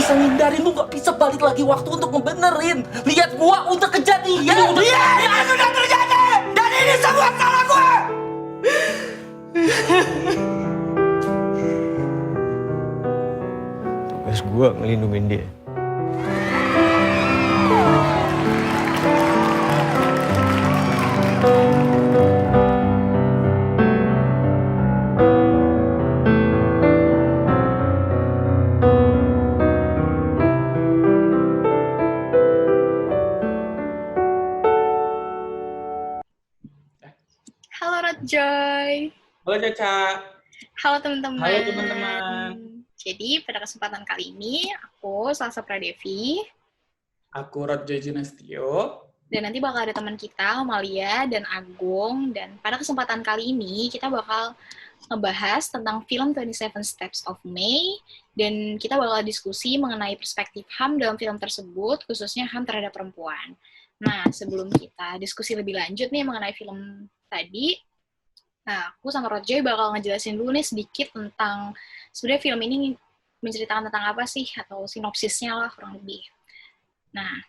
bisa ngindarin, lu nggak bisa balik lagi waktu untuk ngebenerin. Lihat gua udah kejadian. Iya, ini sudah terjadi. Dan ini semua salah gue. Tugas gue ngelindungin dia. Halo Rodjoy. Halo Caca. Halo teman-teman. Halo teman-teman. Jadi pada kesempatan kali ini aku Salsa Pradevi. Aku Rodjoy Junestio. Dan nanti bakal ada teman kita Amalia dan Agung. Dan pada kesempatan kali ini kita bakal ngebahas tentang film 27 Steps of May. Dan kita bakal diskusi mengenai perspektif HAM dalam film tersebut, khususnya HAM terhadap perempuan. Nah, sebelum kita diskusi lebih lanjut nih mengenai film tadi, nah, aku sama Rodjoy bakal ngejelasin dulu nih sedikit tentang sebenarnya film ini menceritakan tentang apa sih, atau sinopsisnya lah kurang lebih. Nah,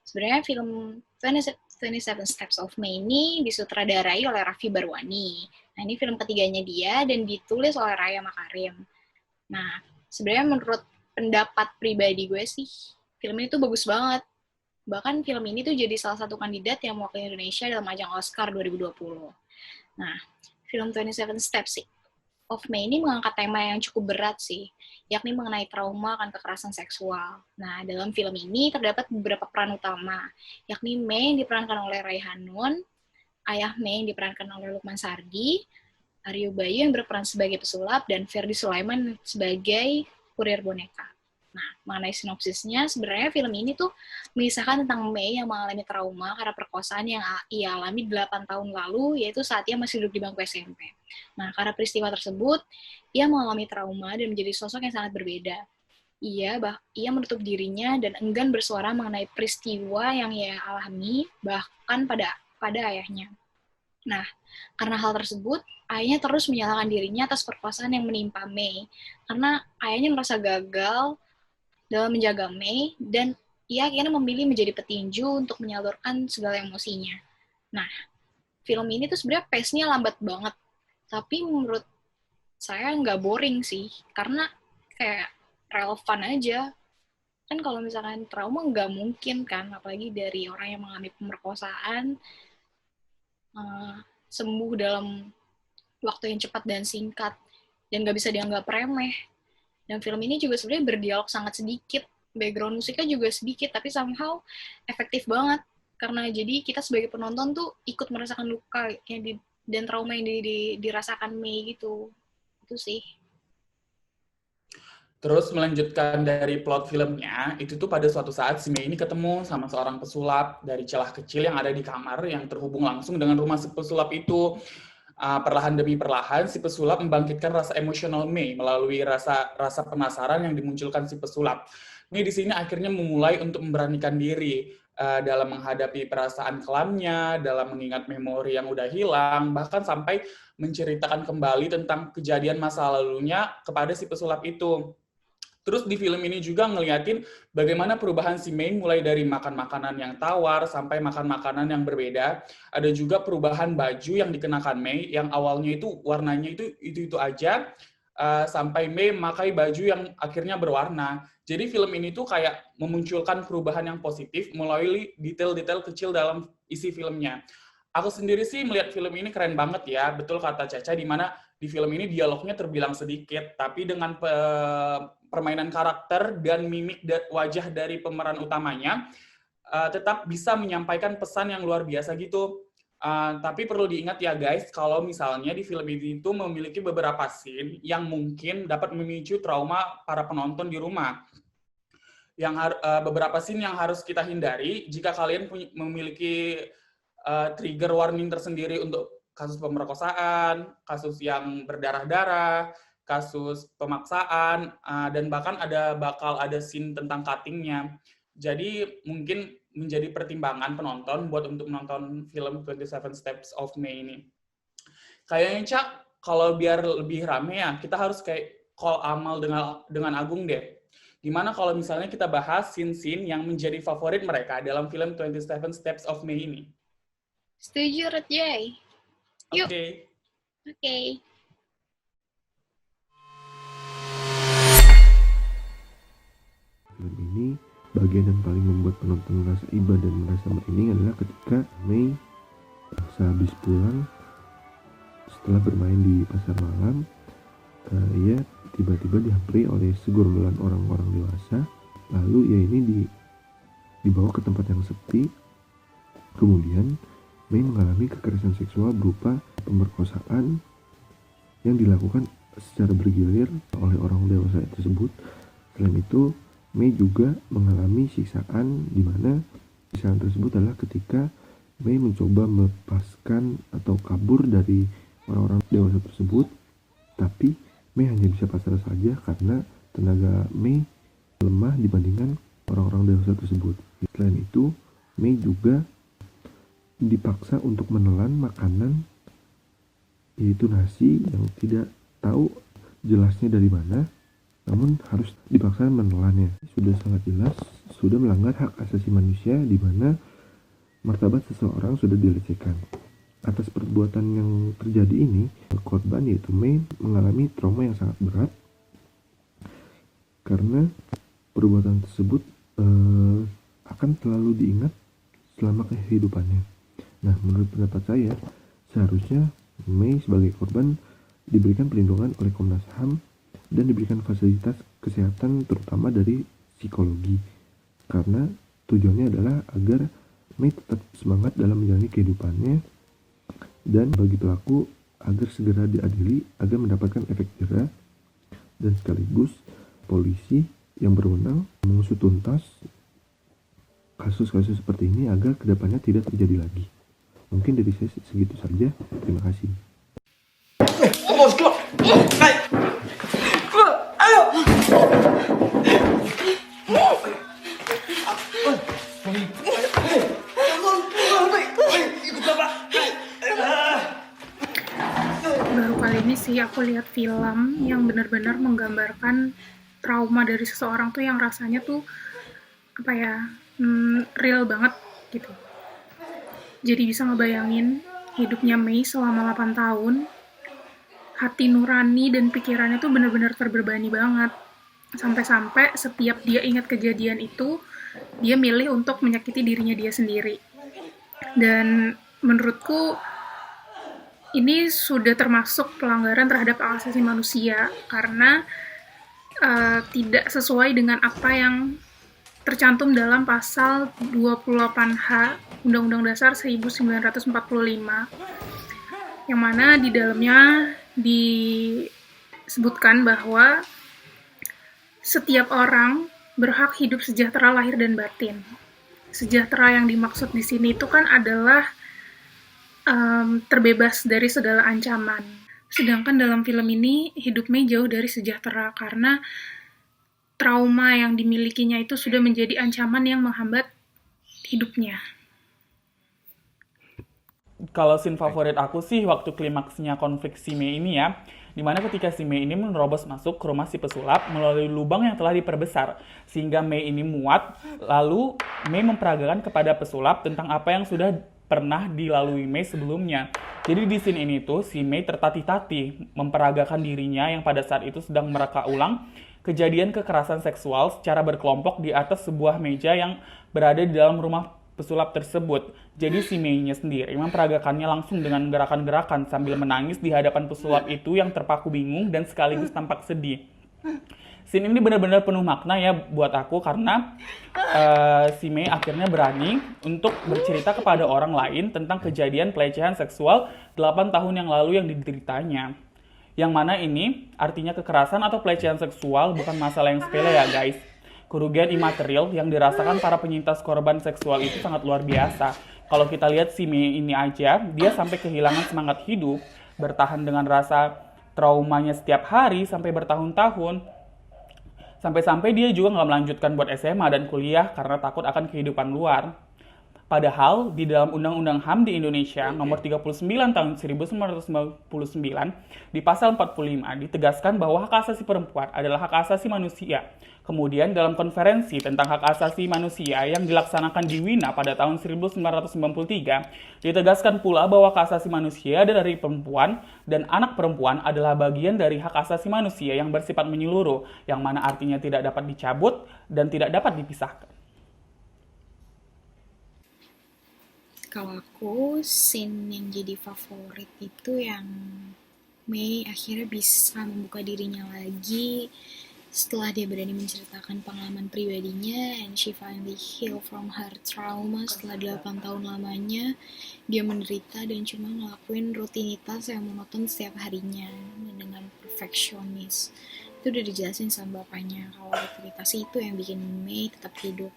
sebenarnya film 27 Steps of May ini disutradarai oleh Raffi Barwani. Nah, ini film ketiganya dia dan ditulis oleh Raya Makarim. Nah, sebenarnya menurut pendapat pribadi gue sih, film ini tuh bagus banget. Bahkan film ini tuh jadi salah satu kandidat yang mewakili Indonesia dalam ajang Oscar 2020. Nah, film 27 Steps of May ini mengangkat tema yang cukup berat sih, yakni mengenai trauma akan kekerasan seksual. Nah, dalam film ini terdapat beberapa peran utama, yakni May yang diperankan oleh Raihanun, ayah May yang diperankan oleh Lukman Sardi, Aryo Bayu yang berperan sebagai pesulap, dan Ferdi Sulaiman sebagai kurir boneka. Nah, mengenai sinopsisnya, sebenarnya film ini tuh mengisahkan tentang May yang mengalami trauma karena perkosaan yang ia alami 8 tahun lalu, yaitu saat ia masih duduk di bangku SMP. Nah, karena peristiwa tersebut, ia mengalami trauma dan menjadi sosok yang sangat berbeda. Ia menutup dirinya dan enggan bersuara mengenai peristiwa yang ia alami, bahkan pada ayahnya. Nah, karena hal tersebut, ayahnya terus menyalahkan dirinya atas perkosaan yang menimpa May, karena ayahnya merasa gagal dalam menjaga May, dan ia akhirnya memilih menjadi petinju untuk menyalurkan segala emosinya. Nah, film ini tuh sebenarnya pace-nya lambat banget, tapi menurut saya nggak boring sih, karena kayak relevan aja. Kan kalau misalkan trauma nggak mungkin kan, apalagi dari orang yang mengalami pemerkosaan, sembuh dalam waktu yang cepat dan singkat, dan nggak bisa dianggap remeh. Dan film ini juga sebenarnya berdialog sangat sedikit, background musiknya juga sedikit, tapi somehow efektif banget. Karena jadi kita sebagai penonton tuh ikut merasakan luka dan trauma yang dirasakan May gitu. Itu sih. Terus melanjutkan dari plot filmnya, itu tuh pada suatu saat si May ini ketemu sama seorang pesulap dari celah kecil yang ada di kamar yang terhubung langsung dengan rumah si pesulap itu. Perlahan demi perlahan, si pesulap membangkitkan rasa emosional May melalui rasa penasaran yang dimunculkan si pesulap. May di sini akhirnya memulai untuk memberanikan diri dalam menghadapi perasaan kelamnya, dalam mengingat memori yang udah hilang, bahkan sampai menceritakan kembali tentang kejadian masa lalunya kepada si pesulap itu. Terus di film ini juga ngeliatin bagaimana perubahan si May mulai dari makan makanan yang tawar sampai makan makanan yang berbeda. Ada juga perubahan baju yang dikenakan May yang awalnya itu warnanya itu aja sampai May memakai baju yang akhirnya berwarna. Jadi film ini tuh kayak memunculkan perubahan yang positif melalui detail-detail kecil dalam isi filmnya. Aku sendiri sih melihat film ini keren banget ya, betul kata Caca, di mana di film ini dialognya terbilang sedikit, tapi dengan permainan karakter dan mimik wajah dari pemeran utamanya, tetap bisa menyampaikan pesan yang luar biasa gitu. Tapi perlu diingat ya guys, kalau misalnya di film ini itu memiliki beberapa scene yang mungkin dapat memicu trauma para penonton di rumah. Beberapa scene yang harus kita hindari jika kalian memiliki trigger warning tersendiri untuk kasus pemerkosaan, kasus yang berdarah-darah, kasus pemaksaan, dan bahkan bakal ada scene tentang cutting-nya. Jadi mungkin menjadi pertimbangan penonton buat untuk menonton film 27 Steps of May ini. Kayaknya Cak, kalau biar lebih rame ya, kita harus kayak call Amal dengan Agung deh. Gimana kalau misalnya kita bahas scene-scene yang menjadi favorit mereka dalam film 27 Steps of May ini? Setuju, Rutjay. Yuk. Oke. Oke. Film ini, bagian yang paling membuat penonton merasa iba dan merasa merinding adalah ketika Mei sehabis pulang setelah bermain di pasar malam, ia tiba-tiba dihampiri oleh segorbelan orang-orang dewasa. Lalu ia ini dibawa ke tempat yang sepi. Kemudian Mei mengalami kekerasan seksual berupa pemerkosaan yang dilakukan secara bergilir oleh orang dewasa tersebut. Selain itu, Mei juga mengalami siksaan, di mana siksaan tersebut adalah ketika Mei mencoba melepaskan atau kabur dari orang-orang dewasa tersebut, tapi Mei hanya bisa pasrah saja karena tenaga Mei lemah dibandingkan orang-orang dewasa tersebut. Selain itu, Mei juga dipaksa untuk menelan makanan, yaitu nasi yang tidak tahu jelasnya dari mana, namun harus dipaksa menelannya. Sudah sangat jelas, sudah melanggar hak asasi manusia di mana martabat seseorang sudah dilecehkan. Atas perbuatan yang terjadi ini, korban yaitu Mei mengalami trauma yang sangat berat karena perbuatan tersebut akan selalu diingat selama kehidupannya. Nah, menurut pendapat saya, seharusnya Mei sebagai korban diberikan perlindungan oleh Komnas HAM dan diberikan fasilitas kesehatan terutama dari psikologi, karena tujuannya adalah agar Mei tetap semangat dalam menjalani kehidupannya, dan bagi pelaku agar segera diadili agar mendapatkan efek jera, dan sekaligus polisi yang berwenang mengusut tuntas kasus-kasus seperti ini agar kedepannya tidak terjadi lagi. Mungkin dari saya segitu saja. Terima kasih. Ayo. Baru kali ini sih aku lihat film yang benar-benar menggambarkan trauma dari seseorang tuh yang rasanya tuh apa ya, real banget gitu. Jadi bisa ngebayangin hidupnya Mei selama 8 tahun, hati nurani dan pikirannya tuh benar-benar terbebani banget. Sampai-sampai setiap dia ingat kejadian itu, dia milih untuk menyakiti dirinya dia sendiri. Dan menurutku ini sudah termasuk pelanggaran terhadap hak asasi manusia karena tidak sesuai dengan apa yang tercantum dalam pasal 28H Undang-Undang Dasar 1945, yang mana di dalamnya disebutkan bahwa setiap orang berhak hidup sejahtera lahir dan batin. Sejahtera yang dimaksud di sini itu kan adalah terbebas dari segala ancaman. Sedangkan dalam film ini hidup Mei jauh dari sejahtera karena trauma yang dimilikinya itu sudah menjadi ancaman yang menghambat hidupnya. Kalau scene favorit aku sih waktu klimaksnya konflik si Mei ini ya, dimana ketika si Mei ini menerobos masuk ke rumah si pesulap melalui lubang yang telah diperbesar, sehingga Mei ini muat, lalu Mei memperagakan kepada pesulap tentang apa yang sudah pernah dilalui Mei sebelumnya. Jadi di scene ini tuh si Mei tertatih-tatih memperagakan dirinya yang pada saat itu sedang mereka ulang kejadian kekerasan seksual secara berkelompok di atas sebuah meja yang berada di dalam rumah pesulap tersebut. Jadi si Mei-nya sendiri memperagakannya langsung dengan gerakan-gerakan sambil menangis di hadapan pesulap itu yang terpaku bingung dan sekaligus tampak sedih. Scene ini benar-benar penuh makna ya buat aku karena si Mei akhirnya berani untuk bercerita kepada orang lain tentang kejadian pelecehan seksual 8 tahun yang lalu yang dideritanya. Yang mana ini artinya kekerasan atau pelecehan seksual bukan masalah yang sepele ya guys. Kerugian imaterial yang dirasakan para penyintas korban seksual itu sangat luar biasa. Kalau kita lihat si Mei ini aja, dia sampai kehilangan semangat hidup, bertahan dengan rasa traumanya setiap hari sampai bertahun-tahun. Sampai-sampai dia juga nggak melanjutkan buat SMA dan kuliah karena takut akan kehidupan luar. Padahal di dalam Undang-Undang HAM di Indonesia nomor 39 tahun 1999 di pasal 45 ditegaskan bahwa hak asasi perempuan adalah hak asasi manusia. Kemudian dalam konferensi tentang hak asasi manusia yang dilaksanakan di Wina pada tahun 1993 ditegaskan pula bahwa hak asasi manusia dari perempuan dan anak perempuan adalah bagian dari hak asasi manusia yang bersifat menyeluruh, yang mana artinya tidak dapat dicabut dan tidak dapat dipisahkan. Kalau aku, scene yang jadi favorit itu yang Mei akhirnya bisa membuka dirinya lagi setelah dia berani menceritakan pengalaman pribadinya, and she finally heal from her trauma setelah 8 tahun lamanya dia menderita dan cuma ngelakuin rutinitas yang monoton setiap harinya dengan perfeksionis. Itu udah dijelasin sama bapaknya kalau rutinitas itu yang bikin Mei tetap hidup.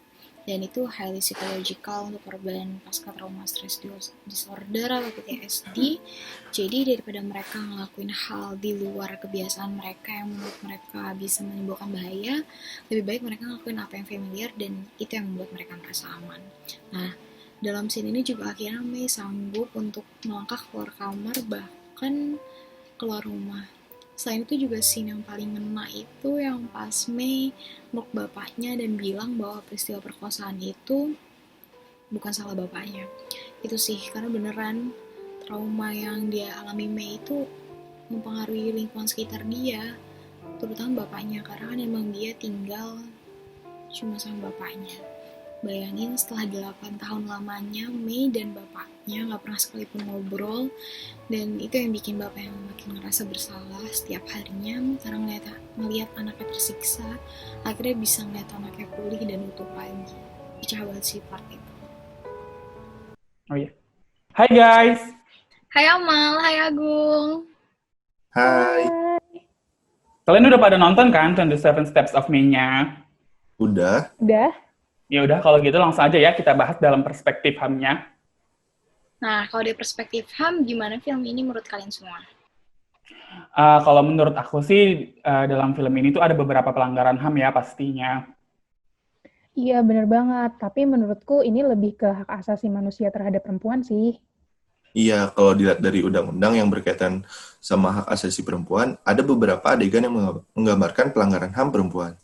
Dan itu highly psychological untuk korban pasca trauma stress disorder atau PTSD. Jadi daripada mereka ngelakuin hal di luar kebiasaan mereka yang menurut mereka bisa menimbulkan bahaya, lebih baik mereka ngelakuin apa yang familiar dan itu yang membuat mereka merasa aman. Nah, dalam scene ini juga akhirnya Mei sanggup untuk melangkah keluar kamar, bahkan keluar rumah. Selain itu juga scene yang paling ngena itu yang pas Mei meluk bapaknya dan bilang bahwa peristiwa perkosaan itu bukan salah bapaknya. Itu sih, karena beneran trauma yang dia alami Mei itu mempengaruhi lingkungan sekitar dia, terutama bapaknya, karena kan emang dia tinggal cuma sama bapaknya. Bayangin setelah 8 tahun lamanya Mei dan bapaknya gak pernah sekalipun ngobrol, dan itu yang bikin bapak yang makin ngerasa bersalah setiap harinya karena ngeliat anaknya tersiksa. Akhirnya bisa ngeliat anaknya pulih dan utuh lagi. Pecah banget sih part itu. Oh iya. Hai guys. Hai Amal, hai Agung. Hai. Kalian udah pada nonton kan 27 Steps of Me-nya? Udah. Udah. Ya udah, kalau gitu langsung aja ya kita bahas dalam perspektif HAM-nya. Nah, kalau dari perspektif HAM, gimana film ini menurut kalian semua? Kalau menurut aku sih dalam film ini tuh ada beberapa pelanggaran HAM ya pastinya. Iya, bener banget. Tapi menurutku ini lebih ke hak asasi manusia terhadap perempuan sih. Iya, kalau dilihat dari undang-undang yang berkaitan sama hak asasi perempuan, ada beberapa adegan yang menggambarkan pelanggaran HAM perempuan.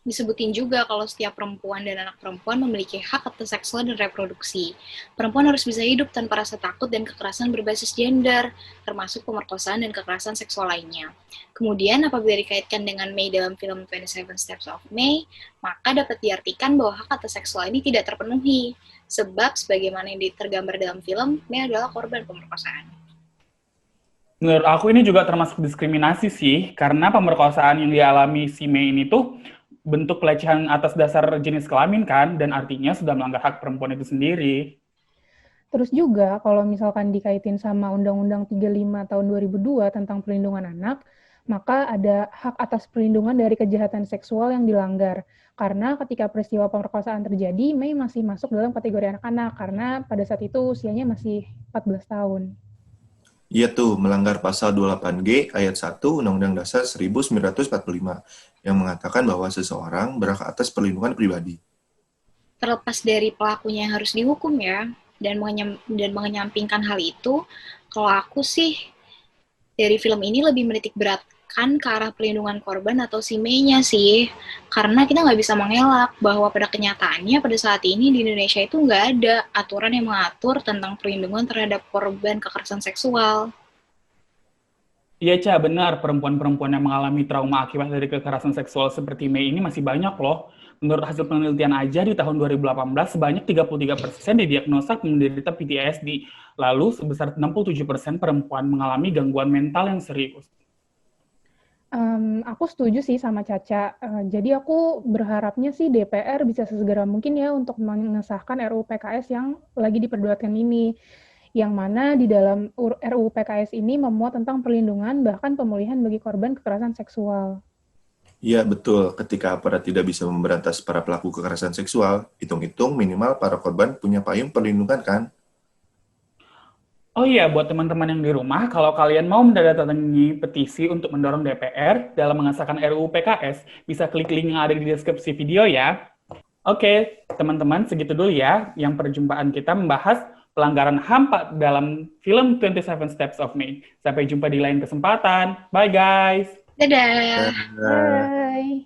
Disebutin juga kalau setiap perempuan dan anak perempuan memiliki hak atas seksual dan reproduksi. Perempuan harus bisa hidup tanpa rasa takut dan kekerasan berbasis gender, termasuk pemerkosaan dan kekerasan seksual lainnya. Kemudian, apabila dikaitkan dengan Mei dalam film 27 Steps of Mei, maka dapat diartikan bahwa hak atas seksual ini tidak terpenuhi, sebab sebagaimana yang tergambar dalam film, Mei adalah korban pemerkosaan. Menurut aku ini juga termasuk diskriminasi sih, karena pemerkosaan yang dialami si Mei ini tuh bentuk pelecehan atas dasar jenis kelamin kan, dan artinya sudah melanggar hak perempuan itu sendiri. Terus juga kalau misalkan dikaitin sama Undang-Undang 35 tahun 2002 tentang perlindungan anak, maka ada hak atas perlindungan dari kejahatan seksual yang dilanggar. Karena ketika peristiwa pemerkosaan terjadi, Mei masih masuk dalam kategori anak-anak, karena pada saat itu usianya masih 14 tahun. Iya tuh, melanggar pasal 28G ayat 1 Undang-Undang Dasar 1945 yang mengatakan bahwa seseorang berhak atas perlindungan pribadi. Terlepas dari pelakunya yang harus dihukum ya, dan mengenyampingkan hal itu, kalau aku sih dari film ini lebih menitik beratkan ke arah perlindungan korban atau si Mei-nya sih. Karena kita nggak bisa mengelak bahwa pada kenyataannya pada saat ini di Indonesia itu nggak ada aturan yang mengatur tentang perlindungan terhadap korban kekerasan seksual. Iya, Ca, benar. Perempuan-perempuan yang mengalami trauma akibat dari kekerasan seksual seperti Mei ini masih banyak loh. Menurut hasil penelitian aja di tahun 2018, sebanyak 33% didiagnosa menderita PTSD. Lalu sebesar 67% perempuan mengalami gangguan mental yang serius. Aku setuju sih sama Caca. Jadi aku berharapnya sih DPR bisa sesegera mungkin ya untuk mengesahkan RUU PKS yang lagi diperdebatkan ini. Yang mana di dalam RUU PKS ini memuat tentang perlindungan bahkan pemulihan bagi korban kekerasan seksual. Iya, betul. Ketika aparat tidak bisa memberantas para pelaku kekerasan seksual, hitung-hitung minimal para korban punya payung perlindungan kan? Oh iya, buat teman-teman yang di rumah, kalau kalian mau menandatangani petisi untuk mendorong DPR dalam mengesahkan RUU PKS, bisa klik link yang ada di deskripsi video ya. Oke, teman-teman, segitu dulu ya yang perjumpaan kita membahas pelanggaran HAM dalam film 27 Steps of May. Sampai jumpa di lain kesempatan. Bye guys. Dadah. Bye.